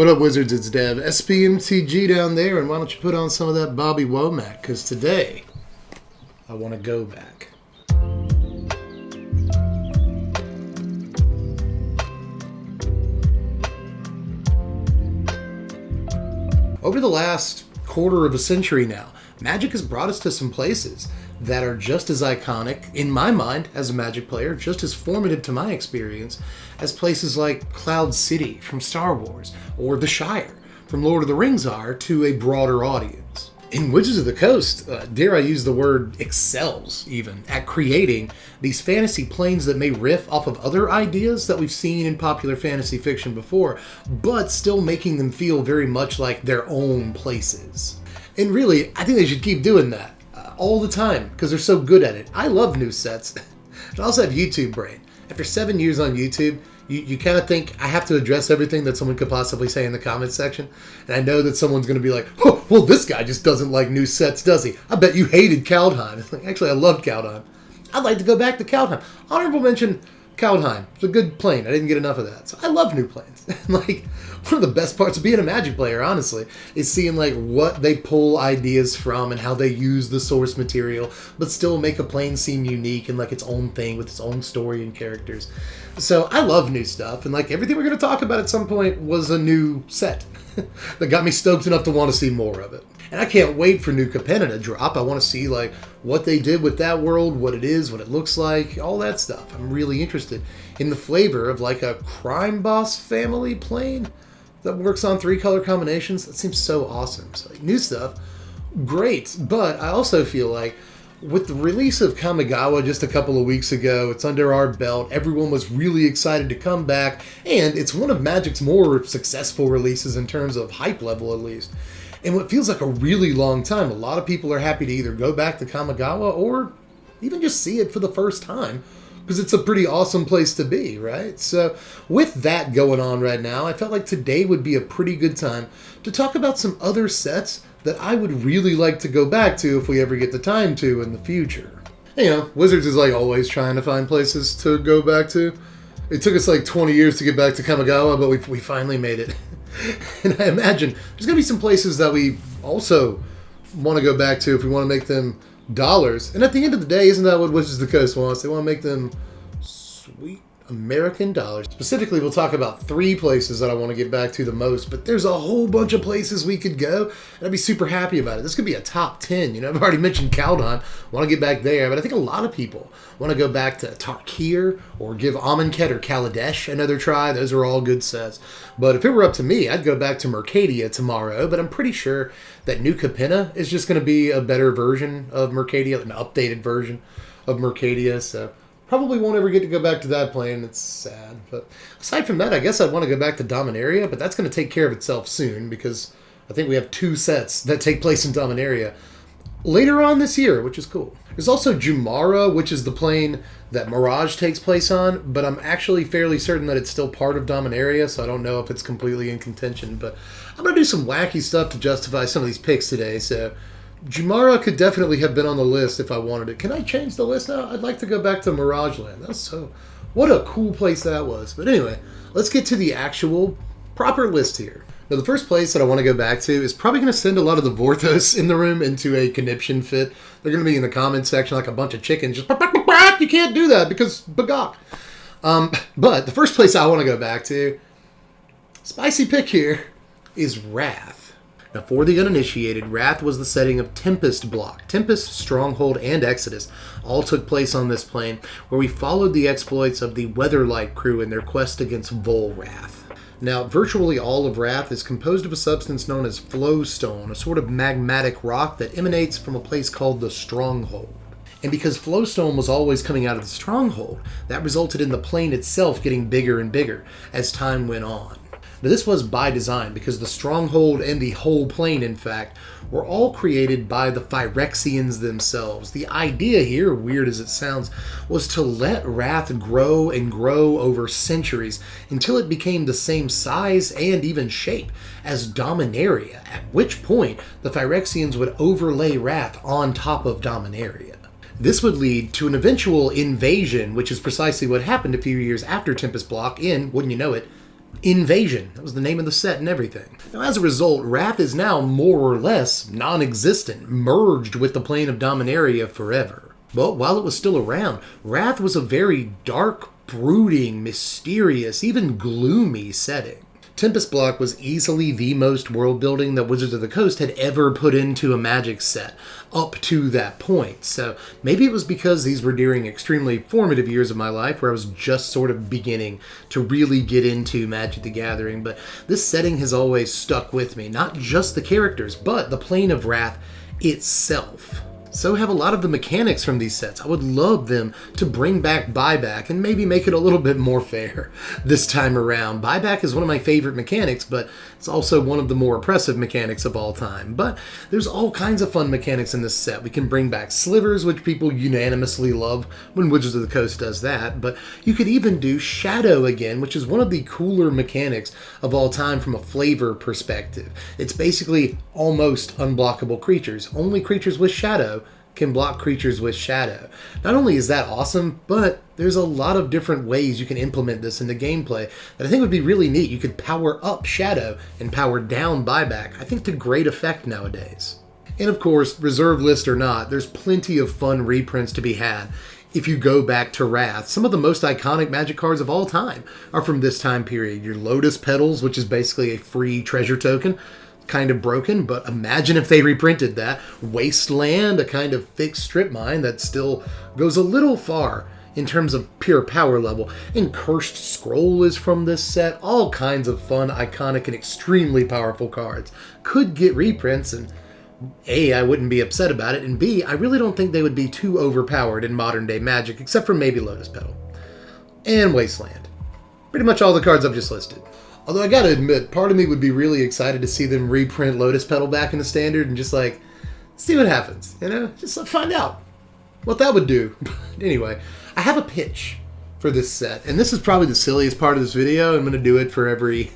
What up, Wizards? It's Dev. Mtg down there, and why don't you put on some of that Bobby Womack? Because today, I want to go back. Over the last quarter of a century now, Magic has brought us to some places that are just as iconic, in my mind, as a Magic player, just as formative to my experience, as places like Cloud City from Star Wars, or the Shire from Lord of the Rings are to a broader audience. In Wizards of the Coast, dare I use the word excels, even, at creating these fantasy planes that may riff off of other ideas that we've seen in popular fantasy fiction before, but still making them feel very much like their own places. And really, I think they should keep doing that all the time, because they're so good at it. I love new sets. I also have YouTube brain. After 7 years on YouTube, you kind of think I have to address everything that someone could possibly say in the comments section. And I know that someone's going to be like, oh, well, this guy just doesn't like new sets, does he? I bet you hated Kaldheim. Like, actually, I loved Kaldheim. I'd like to go back to Kaldheim. Honorable mention, Kaldheim. It's a good plane. I didn't get enough of that. So I love new planes. Like, one of the best parts of being a Magic player, honestly, is seeing like what they pull ideas from and how they use the source material, but still make a plane seem unique and like its own thing with its own story and characters. So I love new stuff, and like everything we're going to talk about at some point was a new set that got me stoked enough to want to see more of it. And I can't wait for New Capenna to drop. I want to see like what they did with that world, what it is, what it looks like, all that stuff. I'm really interested in the flavor of like a crime boss family plane that works on 3 color combinations. That seems so awesome. So like, new stuff, great. But I also feel like with the release of Kamigawa just a couple of weeks ago, it's under our belt. Everyone was really excited to come back, and it's one of Magic's more successful releases in terms of hype level, at least. And what feels like a really long time, a lot of people are happy to either go back to Kamigawa or even just see it for the first time, because it's a pretty awesome place to be, right? So with that going on right now, I felt like today would be a pretty good time to talk about some other sets that I would really like to go back to if we ever get the time to in the future. You know, Wizards is like always trying to find places to go back to. It took us like 20 years to get back to Kamigawa, but we finally made it. And I imagine there's going to be some places that we also want to go back to if we want to make them dollars. And at the end of the day, isn't that what Wizards of the Coast wants? They want to make them sweet American dollars. Specifically, we'll talk about 3 places that I want to get back to the most, but there's a whole bunch of places we could go, and I'd be super happy about it. This could be a top 10. You know, I've already mentioned Kaldheim. Want to get back there, but I think a lot of people want to go back to Tarkir or give Amonkhet or Kaladesh another try. Those are all good sets. But if it were up to me, I'd go back to Mercadia tomorrow, but I'm pretty sure that New Capenna is just going to be a better version of Mercadia, an updated version of Mercadia, so probably won't ever get to go back to that plane. It's sad. But aside from that, I guess I'd want to go back to Dominaria, but that's going to take care of itself soon because I think we have 2 sets that take place in Dominaria later on this year, which is cool. There's also Jumara, which is the plane that Mirage takes place on, but I'm actually fairly certain that it's still part of Dominaria, so I don't know if it's completely in contention. But I'm going to do some wacky stuff to justify some of these picks today, so Jumara could definitely have been on the list if I wanted it. Can I change the list now? I'd like to go back to Mirage Land. That's so... What a cool place that was. But anyway, let's get to the actual proper list here. Now, the first place that I want to go back to is probably going to send a lot of the Vorthos in the room into a conniption fit. They're going to be in the comments section like a bunch of chickens. Just, you can't do that because bagok. But the first place I want to go back to, spicy pick here, is Wrath. Now, for the uninitiated, Wrath was the setting of Tempest block. Tempest, Stronghold, and Exodus all took place on this plane, where we followed the exploits of the Weatherlight crew in their quest against Volrath. Now, virtually all of Wrath is composed of a substance known as flowstone, a sort of magmatic rock that emanates from a place called the Stronghold. And because flowstone was always coming out of the Stronghold, that resulted in the plane itself getting bigger and bigger as time went on. Now, this was by design because the Stronghold and the whole plane, in fact, were all created by the Phyrexians themselves. The idea here, weird as it sounds, was to let Wrath grow and grow over centuries until it became the same size and even shape as Dominaria, at which point the Phyrexians would overlay Wrath on top of Dominaria. This would lead to an eventual invasion, which is precisely what happened a few years after Tempest Block in, wouldn't you know it, Invasion. That was the name of the set and everything. Now, as a result, Wrath is now more or less non-existent, merged with the plane of Dominaria forever. But while it was still around, Wrath was a very dark, brooding, mysterious, even gloomy setting. Tempest Block was easily the most world building that Wizards of the Coast had ever put into a Magic set up to that point. So maybe it was because these were during extremely formative years of my life where I was just sort of beginning to really get into Magic the Gathering. But this setting has always stuck with me. Not just the characters, but the plane of Wrath itself. So have a lot of the mechanics from these sets. I would love them to bring back buyback and maybe make it a little bit more fair this time around. Buyback is one of my favorite mechanics, but it's also one of the more oppressive mechanics of all time. But there's all kinds of fun mechanics in this set. We can bring back slivers, which people unanimously love when Wizards of the Coast does that. But you could even do Shadow again, which is one of the cooler mechanics of all time from a flavor perspective. It's basically almost unblockable creatures. Only creatures with Shadow can block creatures with Shadow. Not only is that awesome, but there's a lot of different ways you can implement this into gameplay that I think would be really neat. You could power up Shadow and power down buyback, I think to great effect nowadays. And of course, reserve list or not, there's plenty of fun reprints to be had. If you go back to Wrath, some of the most iconic Magic cards of all time are from this time period. Your Lotus Petals, which is basically a free treasure token, kind of broken, but imagine if they reprinted that. Wasteland, a kind of fixed strip mine that still goes a little far in terms of pure power level. And Cursed Scroll is from this set. All kinds of fun, iconic, and extremely powerful cards could get reprints, and A, I wouldn't be upset about it, and B, I really don't think they would be too overpowered in modern day Magic, except for maybe Lotus Petal and Wasteland. Pretty much all the cards I've just listed. Although I gotta admit, part of me would be really excited to see them reprint Lotus Petal back in the standard and just like, see what happens, you know? Just find out what that would do. Anyway, I have a pitch for this set, and this is probably the silliest part of this video. I'm gonna do it for every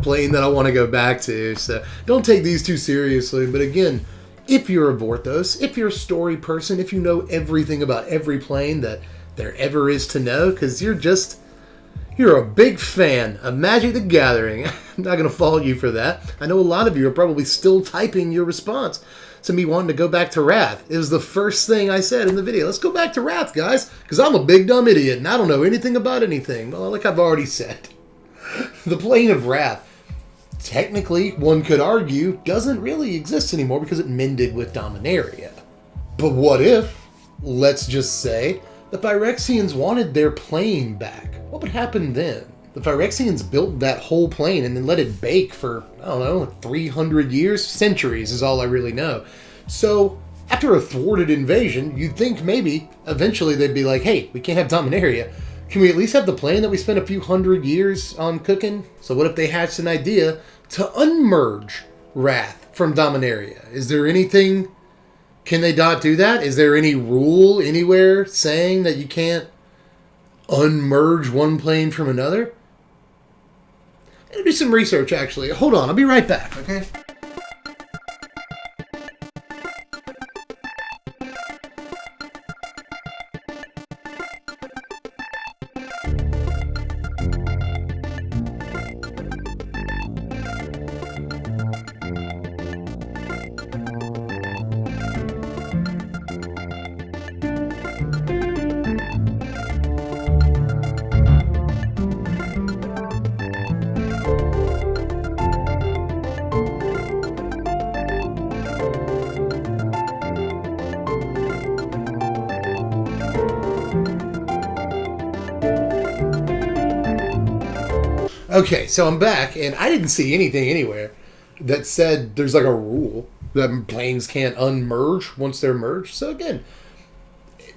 plane that I want to go back to, so don't take these too seriously. But again, if you're a Vorthos, if you're a story person, if you know everything about every plane that there ever is to know, because you're a big fan of Magic the Gathering. I'm not going to fault you for that. I know a lot of you are probably still typing your response to me wanting to go back to Wrath. It was the first thing I said in the video. Let's go back to Wrath, guys, because I'm a big dumb idiot and I don't know anything about anything. Well, like I've already said, the plane of Wrath, technically, one could argue, doesn't really exist anymore because it mended with Dominaria. But what if, let's just say, the Phyrexians wanted their plane back? What would happen then? The Phyrexians built that whole plane and then let it bake for, I don't know, 300 years? Centuries is all I really know. So, after a thwarted invasion, you'd think maybe, eventually they'd be like, hey, we can't have Dominaria. Can we at least have the plane that we spent a few hundred years on cooking? So what if they hatched an idea to unmerge Wrath from Dominaria? Is there anything... Can they not do that? Is there any rule anywhere saying that you can't unmerge one plane from another? I'm going to do some research, actually. Hold on, I'll be right back, okay? Okay, so I'm back, and I didn't see anything anywhere that said there's like a rule that planes can't unmerge once they're merged. So again,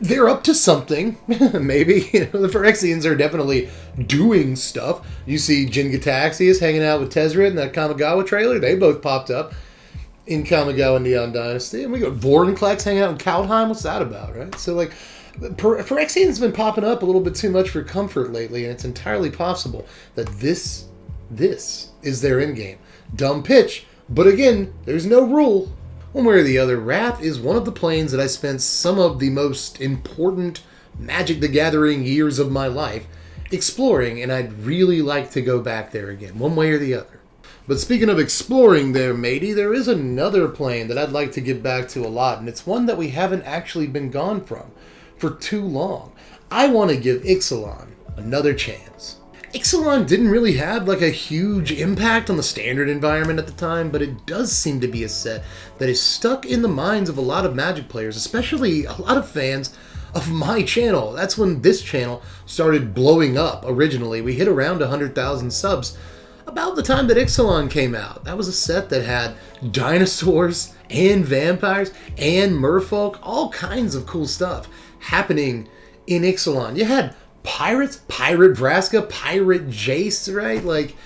they're up to something. Maybe, you know, the Phyrexians are definitely doing stuff. You see Jin Gitaxias hanging out with Tezzeret in that Kamigawa trailer. They both popped up in Kamigawa Neon Dynasty. And we got Vorinclex hanging out in Kaldheim. What's that about, right? So like, Phyrexian's been popping up a little bit too much for comfort lately, and it's entirely possible that this is their endgame. Dumb pitch, but again, there's no rule. One way or the other, Wrath is one of the planes that I spent some of the most important Magic the Gathering years of my life exploring, and I'd really like to go back there again, one way or the other. But speaking of exploring there, matey, there is another plane that I'd like to get back to a lot, and it's one that we haven't actually been gone from for too long. I want to give Ixalan another chance. Ixalan didn't really have like a huge impact on the standard environment at the time, but it does seem to be a set that is stuck in the minds of a lot of Magic players, especially a lot of fans of my channel. That's when this channel started blowing up originally. We hit around 100,000 subs about the time that Ixalan came out. That was a set that had dinosaurs and vampires and merfolk, all kinds of cool stuff happening in Ixalan. You had pirates, Pirate Vraska, Pirate Jace, right? Like,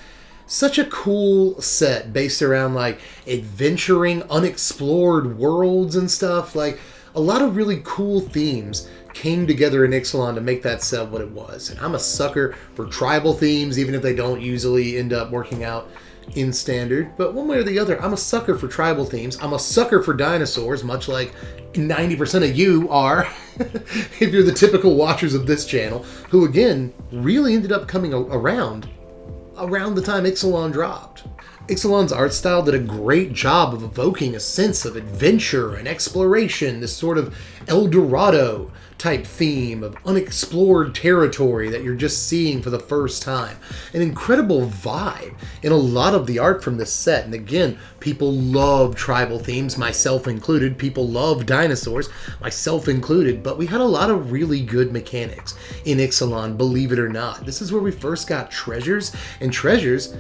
such a cool set based around like adventuring, unexplored worlds and stuff. Like, a lot of really cool themes came together in Ixalan to make that set what it was. And I'm a sucker for tribal themes, even if they don't usually end up working out in standard. But one way or the other, I'm a sucker for tribal themes. I'm a sucker for dinosaurs, much like 90% of you are, if you're the typical watchers of this channel, who again, really ended up coming around the time Ixalan dropped. Ixalan's art style did a great job of evoking a sense of adventure and exploration, this sort of El Dorado type theme of unexplored territory that you're just seeing for the first time. An incredible vibe in a lot of the art from this set. And again, people love tribal themes, myself included. People love dinosaurs, myself included. But we had a lot of really good mechanics in Ixalan, believe it or not. This is where we first got treasures, and treasures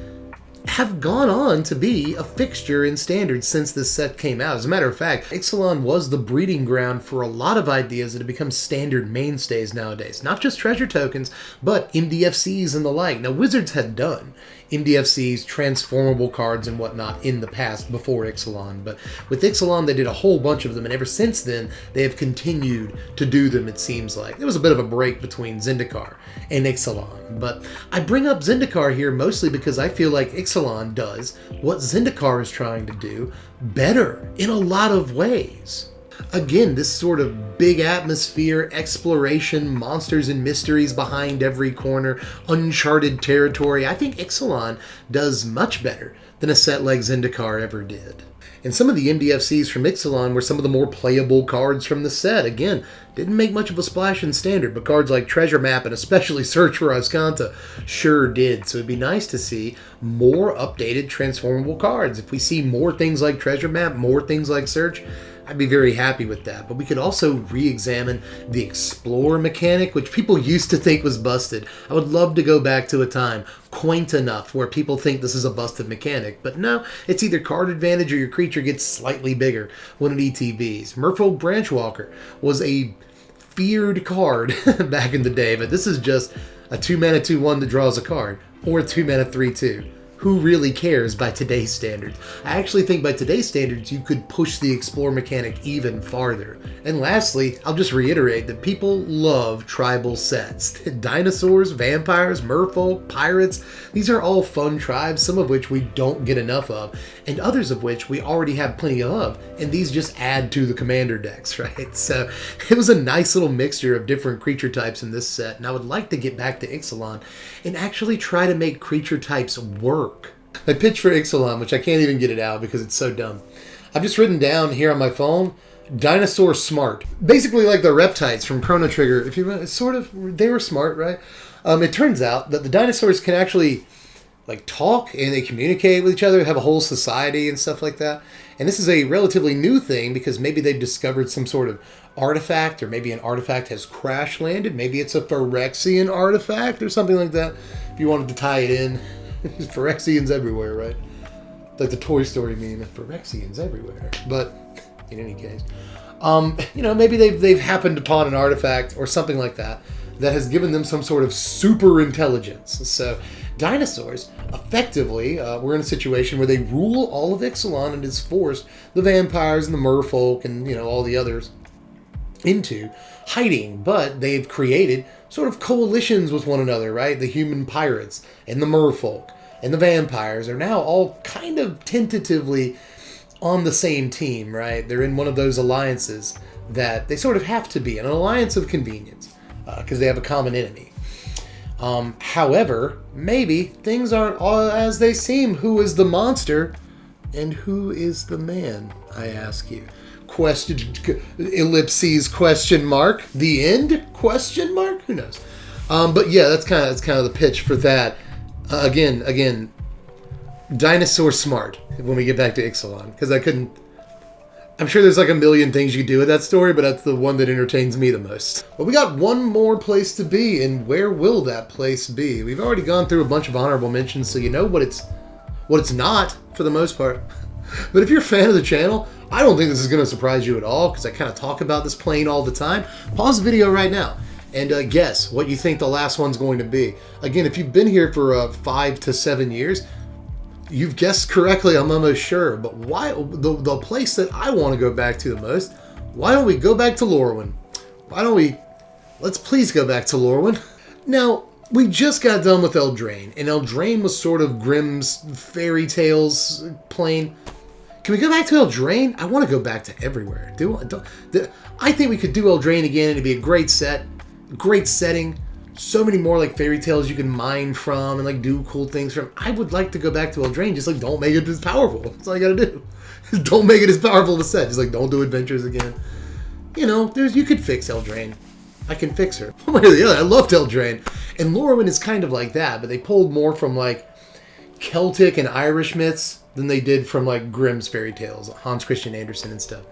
have gone on to be a fixture in Standard since this set came out. As a matter of fact, Ixalan was the breeding ground for a lot of ideas that have become Standard mainstays nowadays. Not just treasure tokens, but MDFCs and the like. Now, Wizards had done MDFCs, transformable cards and whatnot in the past before Ixalan, but with Ixalan they did a whole bunch of them, and ever since then they have continued to do them, it seems like. There was a bit of a break between Zendikar and Ixalan, but I bring up Zendikar here mostly because I feel like Ixalan does what Zendikar is trying to do better in a lot of ways. Again, this sort of big atmosphere, exploration, monsters and mysteries behind every corner, uncharted territory. I think Ixalan does much better than a set like Zendikar ever did. And some of the MDFCs from Ixalan were some of the more playable cards from the set. Again, didn't make much of a splash in Standard, but cards like Treasure Map and especially Search for Azcanta sure did. So it'd be nice to see more updated transformable cards. If we see more things like Treasure Map, more things like Search, I'd be very happy with that. But we could also re-examine the Explore mechanic, which people used to think was busted. I would love to go back to a time quaint enough where people think this is a busted mechanic. But no, it's either card advantage or your creature gets slightly bigger when it ETBs. Merfolk Branchwalker was a feared card back in the day, but this is just a 2-mana 2/1 that draws a card, or a 2-mana 3/2. Who really cares by today's standards? I actually think by today's standards, you could push the Explore mechanic even farther. And lastly, I'll just reiterate that people love tribal sets. Dinosaurs, vampires, merfolk, pirates, these are all fun tribes, some of which we don't get enough of, and others of which we already have plenty of, and these just add to the commander decks, right? So it was a nice little mixture of different creature types in this set, and I would like to get back to Ixalan and actually try to make creature types work. My pitch for Ixalan, which I can't even get it out because it's so dumb. I've just written down here on my phone, Dinosaur Smart. Basically like the Reptites from Chrono Trigger. If you sort of, they were smart, right? It turns out that the dinosaurs can actually like talk and they communicate with each other, have a whole society and stuff like that. And this is a relatively new thing because maybe they've discovered some sort of artifact, or maybe an artifact has crash landed. Maybe it's a Phyrexian artifact or something like that. If you wanted to tie it in. Phyrexians everywhere, right? Like the Toy Story meme, Phyrexians everywhere. But in any case, maybe they've happened upon an artifact or something like that that has given them some sort of super intelligence. So dinosaurs, effectively, we're in a situation where they rule all of Ixalan and has forced the vampires and the merfolk and all the others into hiding, but they've created sort of coalitions with one another, right? The human pirates and the merfolk and the vampires are now all kind of tentatively on the same team, right? They're in one of those alliances that they sort of have to be, an alliance of convenience, because they have a common enemy. However, maybe things aren't all as they seem. Who is the monster and who is the man, I ask you? Ellipses, question mark. The end, question mark? Who knows? But yeah, that's kind of the pitch for that. Again, dinosaur smart when we get back to Ixalan, because I'm sure there's like a million things you could do with that story, but that's the one that entertains me the most. But we got one more place to be, and where will that place be? We've already gone through a bunch of honorable mentions, so you know what it's not for the most part. But if you're a fan of the channel, I don't think this is going to surprise you at all, because I kind of talk about this plane all the time. Pause the video right now and guess what you think the last one's going to be. Again, if you've been here for 5 to 7 years, you've guessed correctly, I'm almost sure. But why the place that I want to go back to the most, why don't we go back to Lorwyn? Let's please go back to Lorwyn. Now, we just got done with Eldraine, and Eldraine was sort of Grimm's fairy tales plane. Can we go back to Eldraine? I want to go back to everywhere. I think we could do Eldraine again, and it'd be a great set, great setting. So many more like fairy tales you can mine from and like do cool things from. I would like to go back to Eldraine, just like don't make it as powerful. That's all you gotta do. Don't make it as powerful of a set. Just like don't do adventures again. You know, you could fix Eldraine. I can fix her. One way or the other, I loved Eldraine. And Lorwyn is kind of like that, but they pulled more from like Celtic and Irish myths than they did from like Grimm's fairy tales, Hans Christian Andersen and stuff.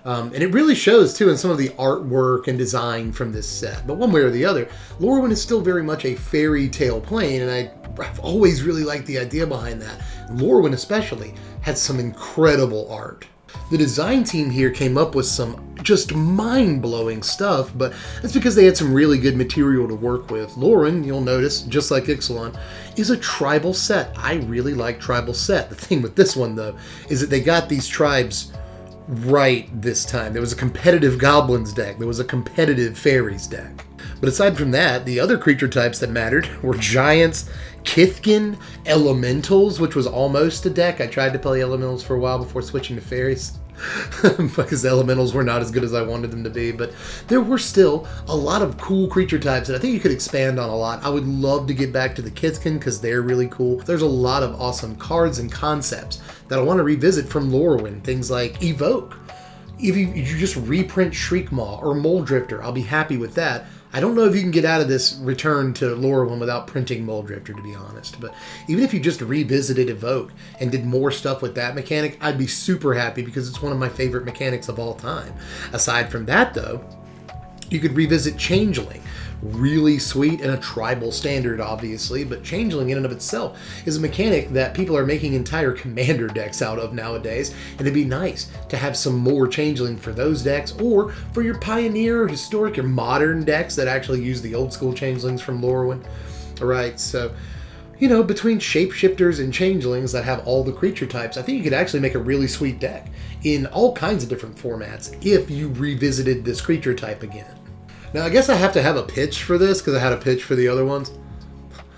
And it really shows, too, in some of the artwork and design from this set. But one way or the other, Lorwyn is still very much a fairy tale plane, and I've always really liked the idea behind that. Lorwyn especially had some incredible art. The design team here came up with some just mind-blowing stuff, but that's because they had some really good material to work with. Lorwyn, you'll notice, just like Ixalan, is a tribal set. I really like tribal set. The thing with this one, though, is that they got these tribes right this time. There was a competitive goblins deck. There was a competitive fairies deck. But aside from that, the other creature types that mattered were giants, Kithkin, elementals, which was almost a deck. I tried to play elementals for a while before switching to fairies because the elementals were not as good as I wanted them to be. But there were still a lot of cool creature types that I think you could expand on a lot. I would love to get back to the Kithkin because they're really cool. There's a lot of awesome cards and concepts that I want to revisit from Lorwyn. Things like Evoke. If you just reprint Shriekmaw or Moldrifter, I'll be happy with that. I don't know if you can get out of this return to Lorwyn without printing Moldrifter, to be honest. But even if you just revisited Evoke and did more stuff with that mechanic, I'd be super happy because it's one of my favorite mechanics of all time. Aside from that, though, you could revisit Changeling. Really sweet and a tribal standard, obviously, but Changeling in and of itself is a mechanic that people are making entire commander decks out of nowadays, and it'd be nice to have some more Changeling for those decks, or for your Pioneer, Historic, or Modern decks that actually use the old school Changelings from Lorwyn. Alright, so, you know, between Shapeshifters and Changelings that have all the creature types, I think you could actually make a really sweet deck in all kinds of different formats if you revisited this creature type again. Now, I guess I have to have a pitch for this, because I had a pitch for the other ones.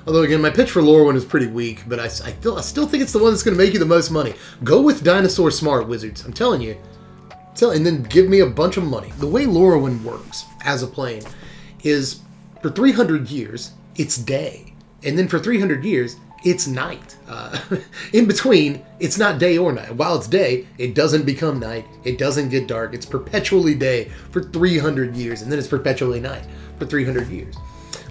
Although, again, my pitch for Lorwyn is pretty weak, but I still think it's the one that's going to make you the most money. Go with Dinosaur Smart, Wizards. I'm telling you. And then give me a bunch of money. The way Lorwyn works as a plane is, for 300 years, it's day. And then for 300 years, it's night. In between, it's not day or night. While it's day, it doesn't become night. It doesn't get dark. It's perpetually day for 300 years, and then it's perpetually night for 300 years.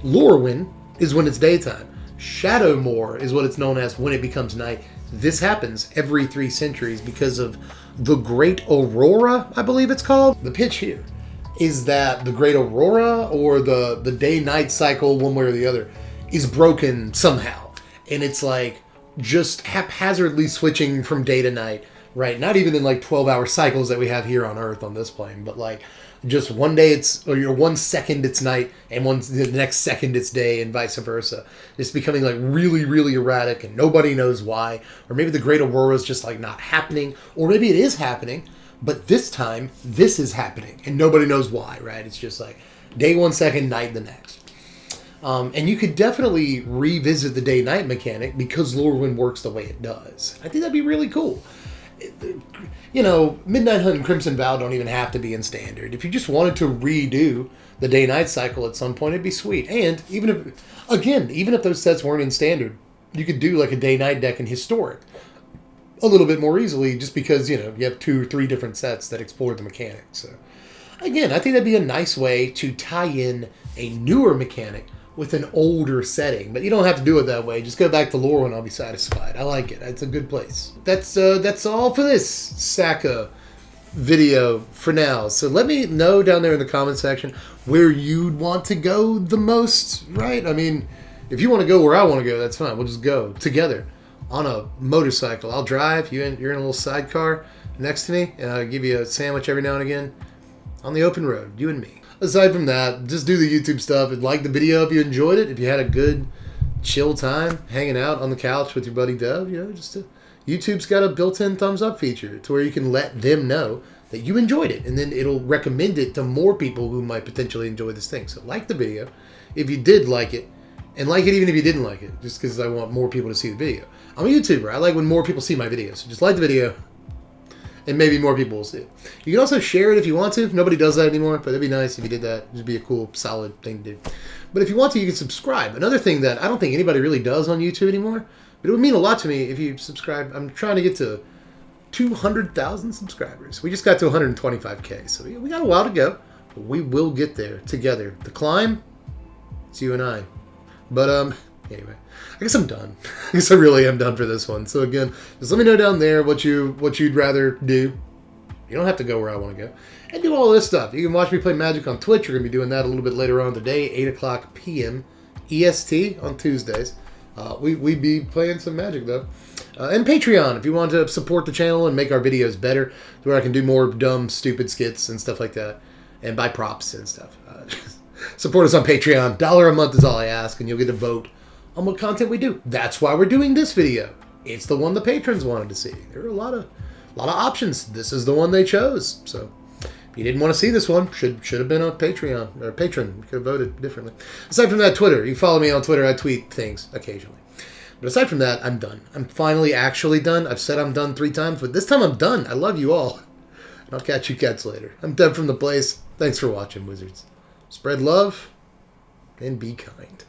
Lorwyn is when it's daytime. Shadowmoor is what it's known as when it becomes night. This happens every 3 centuries because of the Great Aurora, I believe it's called. The pitch here is that the Great Aurora, or the day-night cycle, one way or the other, is broken somehow. And it's like just haphazardly switching from day to night, right? Not even in like 12-hour cycles that we have here on Earth on this plane, but like just one day or 1 second it's night, and the next second it's day, and vice versa. It's becoming like really, really erratic, and nobody knows why. Or maybe the Great Aurora is just like not happening, or maybe it is happening, but this time this is happening, and nobody knows why, right? It's just like day 1 second, night the next. And you could definitely revisit the day-night mechanic because Lorwyn works the way it does. I think that'd be really cool. You know, Midnight Hunt and Crimson Vow don't even have to be in standard. If you just wanted to redo the day-night cycle at some point, it'd be sweet. And even if those sets weren't in standard, you could do like a day-night deck in historic a little bit more easily, just because, you know, you have 2 or 3 different sets that explore the mechanics. So again, I think that'd be a nice way to tie in a newer mechanic with an older setting. But you don't have to do it that way. Just go back to Lorwyn and I'll be satisfied. I like it. It's a good place. That's all for this Saka video for now. So let me know down there in the comment section where you'd want to go the most, right? I mean, if you want to go where I want to go, that's fine. We'll just go together on a motorcycle. I'll drive. You're in a little sidecar next to me, and I'll give you a sandwich every now and again on the open road, you and me. Aside from that, just do the YouTube stuff and like the video if you enjoyed it. If you had a good, chill time hanging out on the couch with your buddy Dove, you know, YouTube's got a built-in thumbs up feature to where you can let them know that you enjoyed it, and then it'll recommend it to more people who might potentially enjoy this thing. So like the video if you did like it, and like it even if you didn't like it, just because I want more people to see the video. I'm a YouTuber. I like when more people see my videos. So just like the video, and maybe more people will see it. You can also share it if you want to. Nobody does that anymore, but it'd be nice if you did that. It'd be a cool, solid thing to do. But if you want to, you can subscribe. Another thing that I don't think anybody really does on YouTube anymore, but it would mean a lot to me if you subscribe. I'm trying to get to 200,000 subscribers. We just got to 125K, so we got a while to go. But we will get there together. The climb, it's you and I. But anyway, I guess I'm done. I guess I really am done for this one. So again, just let me know down there what you'd rather do. You don't have to go where I want to go. And do all this stuff. You can watch me play Magic on Twitch. We're going to be doing that a little bit later on today, 8 o'clock p.m. EST on Tuesdays. We be playing some Magic, though. And Patreon, if you want to support the channel and make our videos better, where I can do more dumb, stupid skits and stuff like that, and buy props and stuff. Support us on Patreon. $1 a month is all I ask, and you'll get to vote on what content we do. That's why we're doing this video. It's the one the patrons wanted to see. There were a lot of options. This is the one they chose. So if you didn't want to see this one, should have been on Patreon or patron. You could have voted differently. Aside from that, Twitter. You follow me on Twitter. I tweet things occasionally. But aside from that, I'm done. I'm finally actually done. I've said I'm done 3 times, but this time I'm done. I love you all. And I'll catch you cats later. I'm Deb from the Place. Thanks for watching, Wizards. Spread love and be kind.